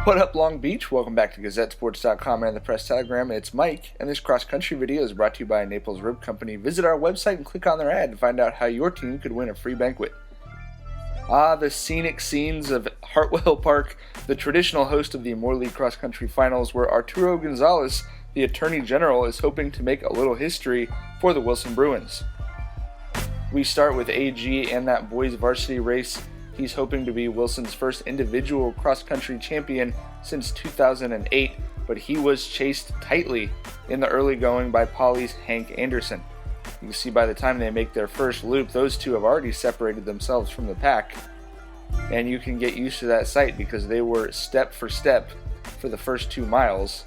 What up, Long Beach? Welcome back to GazetteSports.com and the Press Telegram. It's Mike, and this cross-country video is brought to you by Naples Rib Company. Visit our website and click on their ad to find out how your team could win a free banquet. The scenic scenes of Hartwell Park, the traditional host of the Moore League cross-country finals, where Arturo Gonzalez, the Attorney General, is hoping to make a little history for the Wilson Bruins. We start with AG and that boys varsity race. He's hoping to be Wilson's first individual cross-country champion since 2008, but he was chased tightly in the early going by Poly's Hank Anderson. You can see by the time they make their first loop, those two have already separated themselves from the pack, and you can get used to that sight because they were step for step for the first 2 miles.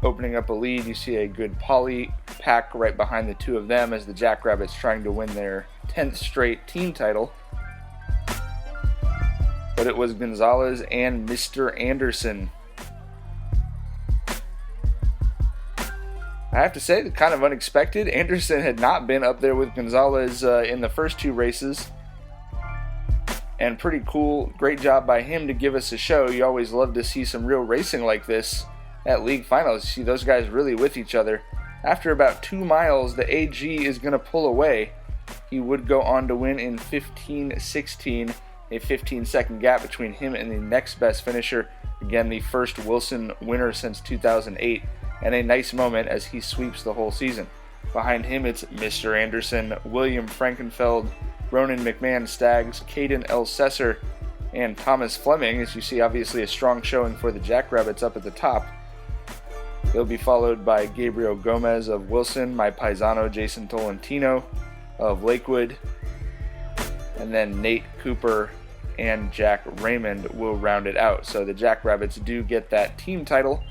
Opening up a lead, you see a good Poly pack right behind the two of them as the Jackrabbits trying to win their 10th straight team title. But it was Gonzalez and Mr. Anderson. I have to say, kind of unexpected. Anderson had not been up there with Gonzalez in the first 2 races. And pretty cool. Great job by him to give us a show. You always love to see some real racing like this at league finals. You see those guys really with each other. After about 2 miles, the AG is going to pull away. He would go on to win in 15-16, a 15-second gap between him and the next best finisher. Again, the first Wilson winner since 2008, and a nice moment as he sweeps the whole season. Behind him, it's Mr. Anderson, William Frankenfeld, Ronan McMahon Staggs, Caden L. Sesser, and Thomas Fleming. As you see, obviously a strong showing for the Jackrabbits up at the top. They'll be followed by Gabriel Gomez of Wilson, my paisano Jason Tolentino of Lakewood, and then Nate Cooper and Jack Raymond will round it out. So the Jackrabbits do get that team title,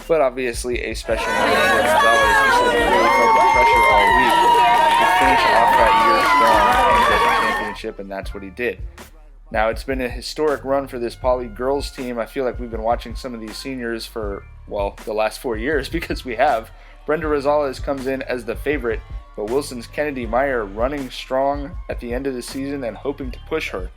but obviously a special moment for Gonzalez. He said he really felt the pressure all week to finish off that year strong and get the championship, and that's what he did. Now, it's been a historic run for this Poly girls team. I feel like we've been watching some of these seniors for, well, the last 4 years because we have. Brenda Rosales comes in as the favorite, but Wilson's Kennedy Meyer running strong at the end of the season and hoping to push her.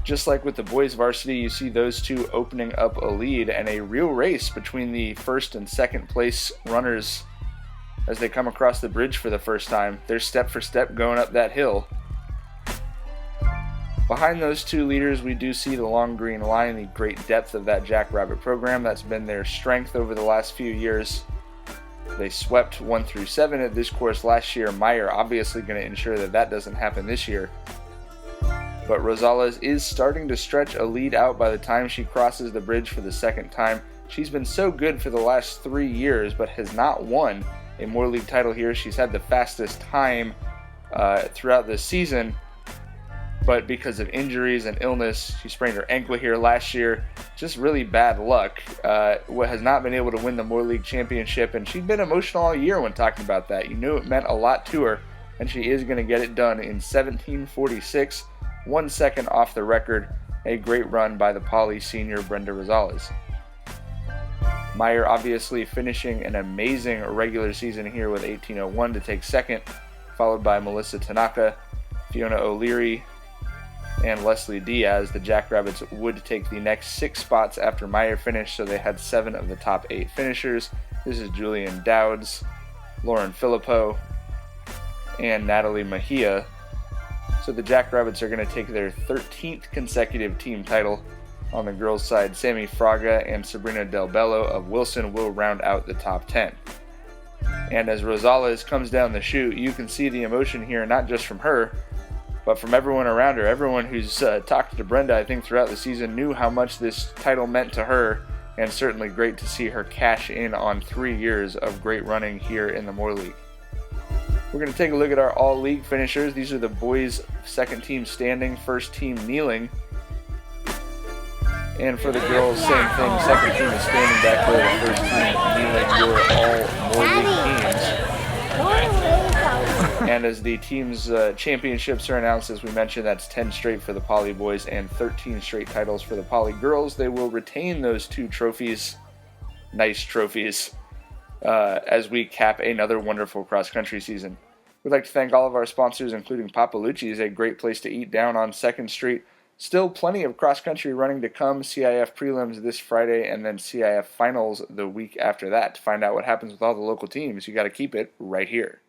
Just like with the boys varsity, you see those two opening up a lead and a real race between the first and second place runners as they come across the bridge for the first time. They're step for step going up that hill. Behind those two leaders, we do see the long green line, the great depth of that Jackrabbit program. That's been their strength over the last few years. They swept 1 through 7 at this course last year. Meyer obviously going to ensure that that doesn't happen this year. But Rosales is starting to stretch a lead out by the time she crosses the bridge for the second time. She's been so good for the last 3 years, but has not won a Moore League title here. She's had the fastest time throughout the season, but because of injuries and illness, she sprained her ankle here last year. Just really bad luck. Has not been able to win the Moore League championship, and she'd been emotional all year when talking about that. You knew it meant a lot to her, and she is going to get it done in 17:46, 1 second off the record. A great run by the Poly senior Brenda Rosales. Meyer obviously finishing an amazing regular season here with 18:01 to take second, followed by Melissa Tanaka, Fiona O'Leary, and Leslie Diaz. The Jackrabbits would take the next 6 spots after Meyer finished, so they had 7 of the top 8 finishers. This is Julian Dowds, Lauren Filippo, and Natalie Mejia. So the Jackrabbits are going to take their 13th consecutive team title. On the girls' side, Sammy Fraga and Sabrina Del Bello of Wilson will round out the top 10. And as Rosales comes down the chute, you can see the emotion here, not just from her, but from everyone around her. Everyone who's talked to Brenda, I think, throughout the season knew how much this title meant to her, and certainly great to see her cash in on 3 years of great running here in the Moore League. We're going to take a look at our all-league finishers. These are the boys' second team standing, first team kneeling. And for the girls, same thing. Second team is standing back there. The first team kneeling. You're all Moore League teams. And as the team's championships are announced, as we mentioned, that's 10 straight for the Poly boys and 13 straight titles for the Poly girls. They will retain those 2 trophies, nice trophies, as we cap another wonderful cross-country season. We'd like to thank all of our sponsors, including Papalucci's, a great place to eat down on 2nd Street. Still plenty of cross-country running to come. CIF prelims this Friday and then CIF finals the week after that. To find out what happens with all the local teams, you got to keep it right here.